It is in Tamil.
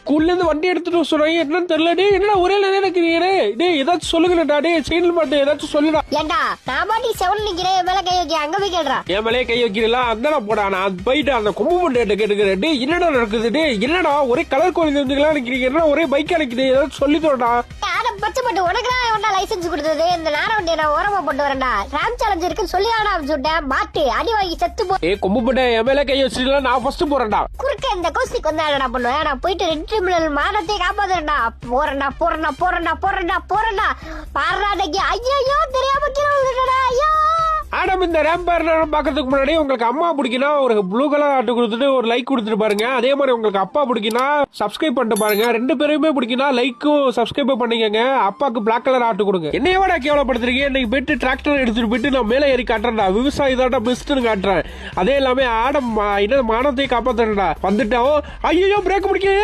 ஸ்கூல்ல இருந்து வண்டி எடுத்துட்டு சொன்னாங்க என்னன்னு தெரியல. டே என்ன ஒரே நினைக்கிறீங்க? டே ஏதாச்சும் சொல்லுங்கடா. டே செயல் மாட்டேன் ஏதாச்சும் சொல்லுடா. ஏண்டா நான் பாட்டி செவன் நிக்கிறேன், என் மேல கை வைக்க அங்க போய் கேள்றா. என் மேலே கை வைக்கிறீங்களா? அந்த போடா நான் போயிட்டு அந்த கொம்பு மண்டை கேட்டுக்கிறேன். டே என்னடா நடக்குது? டே என்னடா ஒரே கலர் கோழி இருந்துக்கலாம் நிக்கிறீங்க? என்ன ஒரே பைக் அழைக்குது? ஏதாச்சும் சொல்லி தோடா. பச்சை பட்டு உனக்கு தான் லைசன்ஸ் கொடுத்தது. இந்த நார வண்டியை நான் ஓரமா போட்டு வரேன்டா. ரேம் சேலஞ்ச் இருக்குன்னு சொல்லி சொல்லிட்டேன். பாட்டு அடி வாங்கி செத்து போ. கொம்பு மண்டை என் மேலே கை வச்சுட்டு நான் ஃபர்ஸ்ட் போறேன்டா. குறுக்க இந்த கோஸ்டிக்கு வந்தா என்னடா பண்ணுவேன்? நான் போயிட்டு ரெட் ட்ரிபியூனல் மானத்தை காப்பாத்துறேன்டா. போறேன்டா போறேன்டா போறேன்டா போறேன்டா போறேன்டா பாராடைக்கு. ஐயோ தெரியாம கீழே விழுந்துட்டடா. ஐயோ ஆடம், இந்த ரேம்பேர் பாக்கிறதுக்கு முன்னாடி உங்களுக்கு அம்மா பிடிக்குன்னா ஒரு ப்ளூ கலர் ஆட்டு கொடுத்துட்டு ஒரு லைக் கொடுத்துட்டு பாருங்க. அதே மாதிரி உங்களுக்கு அப்பா பிடிக்குன்னா சப்ஸ்கிரைப் பண்ணிட்டு பாருங்க. ரெண்டு பேருமே பிடிக்குன்னா லைக்கும் சப்ஸ்கிரைப் பண்ணிக்கங்க. அப்பாக்கு பிளாக் கலர் ஆட்டு கொடுங்க. என்னையோட கேவலப்படுத்துறீங்க? இன்னைக்கு போயிட்டு டிராக்டர் எடுத்துட்டு போயிட்டு நான் மேலே ஏறி காட்டுறேன்டா. விவசாயி தான் பெஸ்ட்னு காட்டுறேன். அதே எல்லாமே ஆடம் என்ன மானத்தை காப்பாத்துறேன்டா. வந்துட்டாவோ ஐயோ பிரேக் பிடிக்க